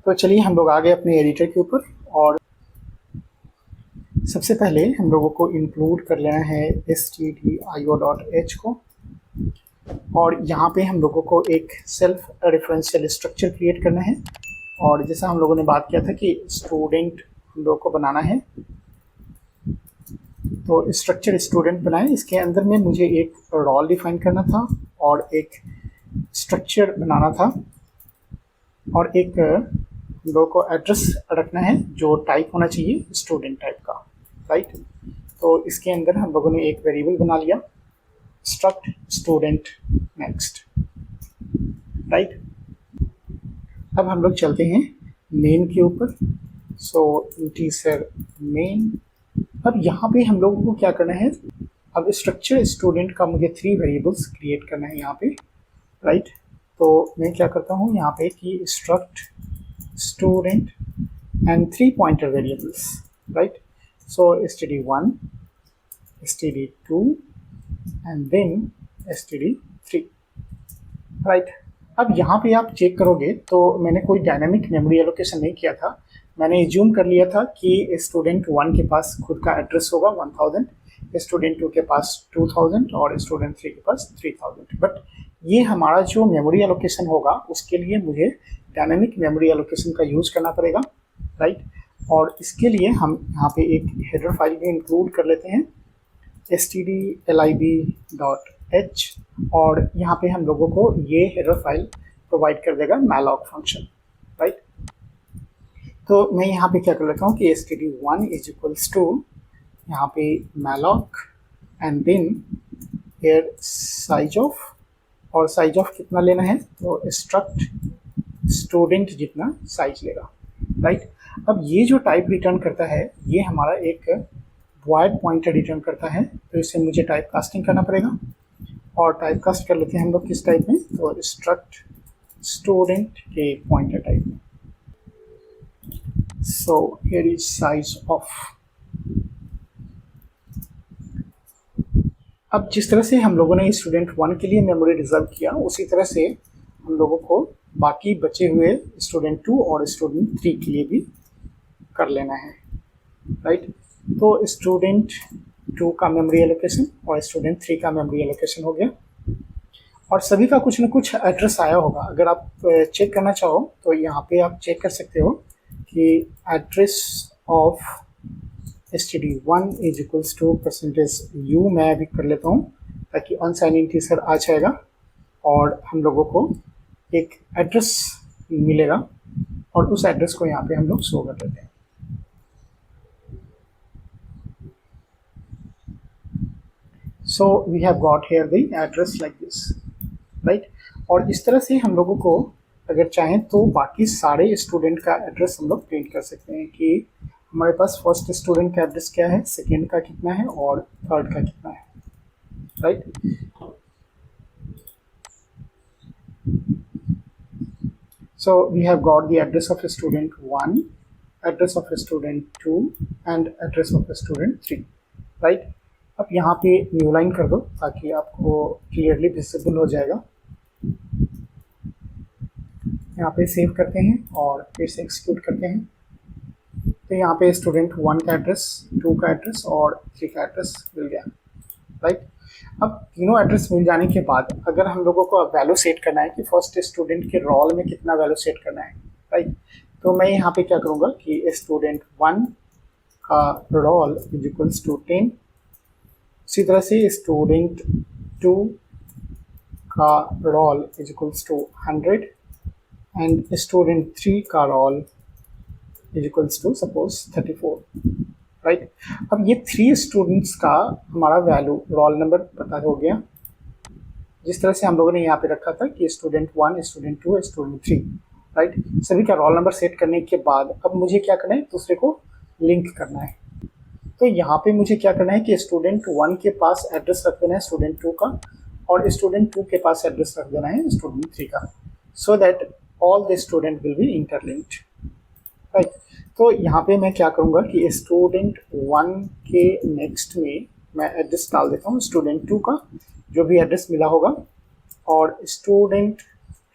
तो चलिए हम लोग आ गए अपने एडिटर के ऊपर और सबसे पहले हम लोगों को इंक्लूड कर लेना है stdio.h को और यहाँ पे हम लोगों को एक सेल्फ रेफरेंशियल स्ट्रक्चर क्रिएट करना है। और जैसा हम लोगों ने बात किया था कि स्टूडेंट हम लोग को बनाना है, तो स्ट्रक्चर स्टूडेंट बनाए। इसके अंदर में मुझे एक रोल डिफाइन करना था और एक स्ट्रक्चर बनाना था और एक हम लोगों को एड्रेस रखना है जो टाइप होना चाहिए स्टूडेंट टाइप का, राइट। तो इसके अंदर हम लोगों ने एक वेरिएबल बना लिया स्ट्रक्ट स्टूडेंट नेक्स्ट, राइट। अब हम लोग चलते हैं मेन के ऊपर। सो इंटीजर मेन। अब यहाँ पे हम लोगों को क्या करना है, अब स्ट्रक्चर स्टूडेंट का मुझे 3 वेरिएबल्स क्रिएट करना है यहाँ पे, राइट। तो मैं क्या करता हूँ यहाँ पे कि struct student and 3 pointer variables, right. So std1, std2 and then std3, right. अब यहाँ पे आप चेक करोगे तो मैंने कोई डायनामिक मेमोरी एलोकेशन नहीं किया था। मैंने एज्यूम कर लिया था कि स्टूडेंट 1 के पास खुद का एड्रेस होगा 1000, स्टूडेंट 2 के पास 2000 और स्टूडेंट 3 के पास 3000। बट ये हमारा जो मेमोरी एलोकेशन होगा उसके लिए मुझे डायनामिक मेमोरी एलोकेशन का यूज़ करना पड़ेगा, राइट। और इसके लिए हम यहाँ पे एक हेडर फाइल भी इंक्लूड कर लेते हैं stdlib.h और यहाँ पे हम लोगों को ये हेडर फाइल प्रोवाइड कर देगा malloc फंक्शन, राइट। तो मैं यहाँ पे क्या कर लेता हूँ कि std1 इज इक्वल्स टू यहाँ पे malloc and then here size of, और साइज ऑफ कितना लेना है तो स्ट्रक्ट स्टूडेंट जितना साइज लेगा, राइट। अब ये जो टाइप रिटर्न करता है ये हमारा एक वॉइड पॉइंटर रिटर्न करता है, तो इससे मुझे टाइप कास्टिंग करना पड़ेगा और टाइप कास्ट कर लेते हैं हम लोग किस टाइप में, तो स्ट्रक्ट स्टूडेंट के पॉइंटर टाइप में। So here is size of. अब जिस तरह से हम लोगों ने स्टूडेंट 1 के लिए मेमोरी रिजर्व किया उसी तरह से हम लोगों को बाकी बचे हुए स्टूडेंट 2 और स्टूडेंट 3 के लिए भी कर लेना है, राइट। तो स्टूडेंट 2 का मेमोरी एलोकेशन और स्टूडेंट 3 का मेमोरी एलोकेशन हो गया और सभी का कुछ न कुछ एड्रेस आया होगा। अगर आप चेक करना चाहो तो यहाँ पे आप चेक कर सकते हो कि address of std1 is equals to %u। मैं अभी कर लेता हूँ ताकि अनसाइन इंटीजर आ जाएगा और हम लोगों को एक एड्रेस मिलेगा और उस एड्रेस को यहाँ पे हम लोग शो कर देते हैं। So we have got here the address like this, right। और इस तरह से हम लोगों को अगर चाहें तो बाकी सारे स्टूडेंट का एड्रेस हम लोग प्रिंट कर सकते हैं कि हमारे पास फर्स्ट स्टूडेंट का एड्रेस क्या है, सेकेंड का कितना है और थर्ड का कितना है, right. So we have got the address of student 1, address of student 2 and address of student 3, right। अब यहाँ पे न्यू लाइन कर दो ताकि आपको क्लियरली विजिबल हो जाएगा। यहाँ पे सेव करते हैं और फिर से एक्सिक्यूट करते हैं। तो यहाँ पे स्टूडेंट 1 का एड्रेस, 2 का एड्रेस और 3 का एड्रेस मिल गया, राइट। अब तीनों एड्रेस मिल जाने के बाद अगर हम लोगों को वैल्यू सेट करना है कि फर्स्ट स्टूडेंट के रोल में कितना वैल्यू सेट करना है, राइट। तो मैं यहाँ पे क्या करूँगा कि स्टूडेंट 1 का रोल इज इक्वल्स टू 10, इसी तरह से स्टूडेंट 2 का roll is equals to 100 and student 3 का roll is equals to suppose 34, right. अब ये 3 स्टूडेंट्स का हमारा वैल्यू रोल नंबर पता हो गया जिस तरह से हम लोगों ने यहाँ पे रखा था कि स्टूडेंट 1, स्टूडेंट 2, स्टूडेंट 3, राइट। सभी का रोल नंबर सेट करने के बाद अब मुझे क्या करना है, दूसरे को लिंक करना है। तो यहाँ पे मुझे क्या करना है कि स्टूडेंट 1 के पास एड्रेस रख देना है स्टूडेंट 2 का और स्टूडेंट 2 के पास एड्रेस रख देना है स्टूडेंट 3 का, so that all the student will be interlinked, right. तो यहाँ पे मैं क्या करूँगा कि स्टूडेंट 1 के नेक्स्ट में मैं एड्रेस डाल देता हूँ स्टूडेंट 2 का जो भी एड्रेस मिला होगा और स्टूडेंट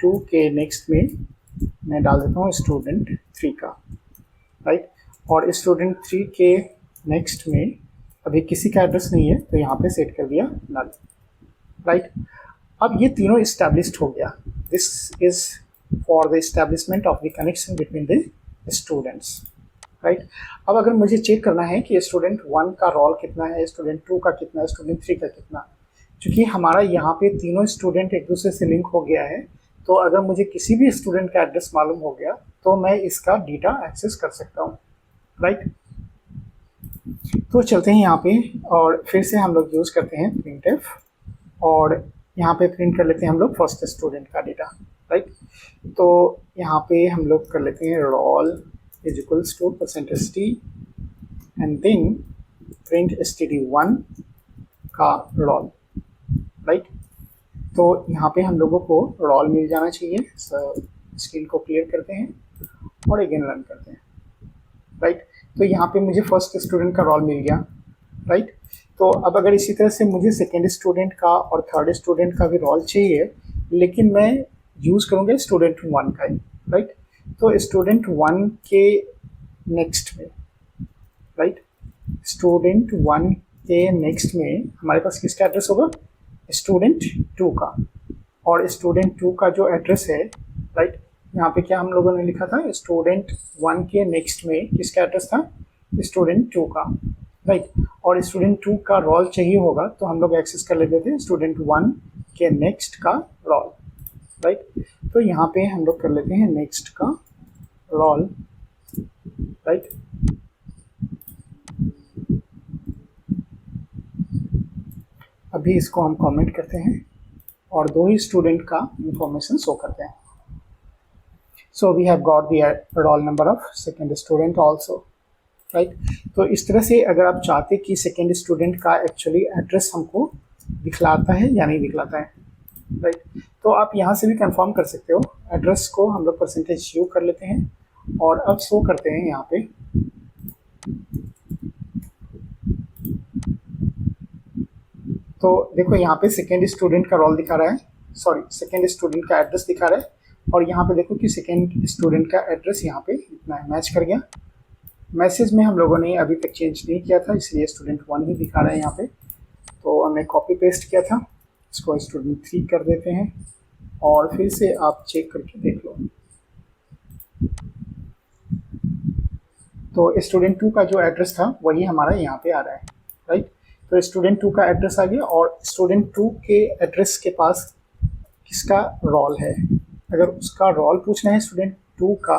2 के नेक्स्ट में मैं डाल देता हूँ स्टूडेंट 3 का, राइट। और स्टूडेंट 3 के नेक्स्ट में अभी किसी का एड्रेस नहीं है तो यहाँ पे सेट कर दिया नल, राइट। अब ये तीनों इस्टेब्लिश्ड हो गया। This is for the establishment of the connection between the students, right. अब अगर मुझे चेक करना है कि स्टूडेंट 1 का रोल कितना है, स्टूडेंट 2 का कितना है, स्टूडेंट 3 का कितना, क्योंकि हमारा यहाँ पे तीनों स्टूडेंट एक दूसरे से लिंक हो गया है, तो अगर मुझे किसी भी स्टूडेंट का एड्रेस मालूम हो गया तो मैं इसका डेटा एक्सेस कर सकता हूँ, राइट। तो चलते हैं यहाँ पे और फिर से हम लोग यूज़ करते हैं प्रिंटफ और यहाँ पे प्रिंट कर लेते हैं हम लोग फर्स्ट स्टूडेंट का डेटा, राइट। तो यहाँ पे हम लोग कर लेते हैं roll is equals to %t and then print std1 का रोल, राइट। तो यहाँ पे हम लोगों को रोल मिल जाना चाहिए। स्क्रीन को क्लियर करते हैं और अगेन रन करते हैं, राइट। तो यहाँ पे मुझे फर्स्ट स्टूडेंट का रोल मिल गया, राइट। तो अब अगर इसी तरह से मुझे सेकेंड स्टूडेंट का और थर्ड स्टूडेंट का भी रोल चाहिए, लेकिन मैं यूज़ करूँगा स्टूडेंट 1 का ही, राइट। तो स्टूडेंट 1 के नेक्स्ट में, राइट, स्टूडेंट 1 के नेक्स्ट में हमारे पास किसका एड्रेस होगा, स्टूडेंट 2 का। और स्टूडेंट 2 का जो एड्रेस है, राइट, यहाँ पे क्या हम लोगों ने लिखा था, स्टूडेंट 1 के नेक्स्ट में किसका एड्रेस था, स्टूडेंट 2 का, राइट। और स्टूडेंट 2 का रोल चाहिए होगा तो हम लोग एक्सेस कर लेते थे स्टूडेंट 1 के नेक्स्ट का रोल, राइट। तो यहाँ पे हम लोग कर लेते हैं नेक्स्ट का रोल, राइट। अभी इसको हम कमेंट करते हैं और 2 ही स्टूडेंट का इंफॉर्मेशन शो करते हैं। So we have got the roll number of second student also, right. तो इस तरह से अगर आप चाहते कि सेकेंड स्टूडेंट का एक्चुअली एड्रेस हमको दिखलाता है या नहीं दिखलाता है, राइट, तो आप यहाँ से भी कंफर्म कर सकते हो। एड्रेस को हम लोग %u कर लेते हैं और अब शो करते हैं यहाँ पे। तो देखो यहाँ पे सेकेंड स्टूडेंट का रोल दिखा रहा है, सॉरी सेकेंड स्टूडेंट का एड्रेस दिखा रहा है, और यहाँ पे देखो कि सेकेंड स्टूडेंट का एड्रेस यहाँ पे इतना है, मैच कर गया। मैसेज में हम लोगों ने अभी तक चेंज नहीं किया था, इसलिए स्टूडेंट 1 ही दिखा रहा है यहाँ पे। तो हमने कॉपी पेस्ट किया था, इसको स्टूडेंट 3 कर देते हैं और फिर से आप चेक करके देख लो। तो स्टूडेंट 2 का जो एड्रेस था वही हमारा यहाँ पे आ रहा है, राइट। तो स्टूडेंट 2 का एड्रेस आ गया और स्टूडेंट 2 के एड्रेस के पास किसका रोल है, अगर उसका रोल पूछना है स्टूडेंट 2 का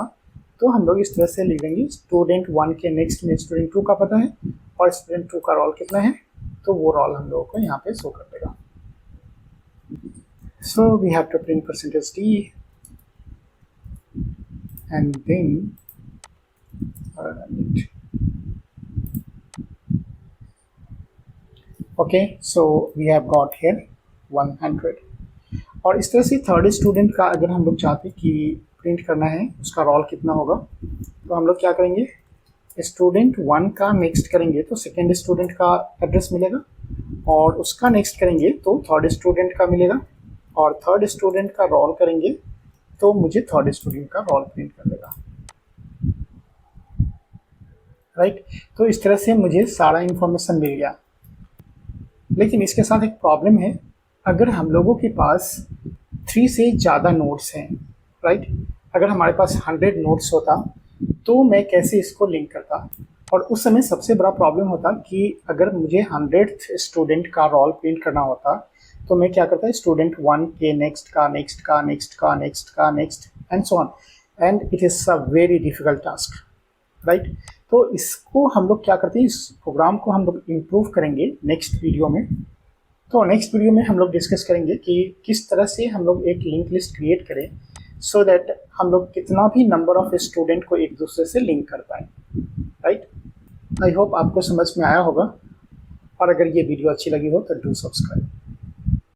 तो हम लोग इस तरह से लिख देंगे स्टूडेंट 1 के नेक्स्ट में स्टूडेंट 2 का पता है और स्टूडेंट 2 का रोल कितना है, तो वो रोल हम लोगों को यहाँ पे शो कर देगा। So we have to print %t and then okay, so we have got here 100। और इस तरह से थर्ड स्टूडेंट का अगर हम लोग चाहते कि प्रिंट करना है उसका रोल कितना होगा, तो हम लोग क्या करेंगे, स्टूडेंट 1 का नेक्स्ट करेंगे तो सेकेंड स्टूडेंट का एड्रेस मिलेगा, और उसका नेक्स्ट करेंगे तो थर्ड स्टूडेंट का मिलेगा, और थर्ड स्टूडेंट का रोल करेंगे तो मुझे थर्ड स्टूडेंट का रोल प्रिंट कर देगा, राइट। तो इस तरह से मुझे सारा इंफॉर्मेशन मिल गया। लेकिन इसके साथ एक प्रॉब्लम है, अगर हम लोगों के पास 3 से ज़्यादा नोट्स हैं, राइट, अगर हमारे पास 100 नोट्स होता तो मैं कैसे इसको लिंक करता, और उस समय सबसे बड़ा प्रॉब्लम होता कि अगर मुझे 100th स्टूडेंट का रोल प्रिंट करना होता तो मैं क्या करता, स्टूडेंट 1 के नेक्स्ट का नेक्स्ट का नेक्स्ट का नेक्स्ट का next and so on, and it is a very difficult task, right. तो इसको हम लोग क्या करते हैं, इस प्रोग्राम को हम लोग इम्प्रूव करेंगे नेक्स्ट वीडियो में। तो नेक्स्ट वीडियो में हम लोग डिस्कस करेंगे कि किस तरह से हम लोग एक लिंक लिस्ट क्रिएट करें सो दैट हम लोग कितना भी नंबर ऑफ स्टूडेंट को एक दूसरे से लिंक कर पाएँ, राइट। आई होप आपको समझ में आया होगा, और अगर ये वीडियो अच्छी लगी हो तो डू सब्सक्राइब।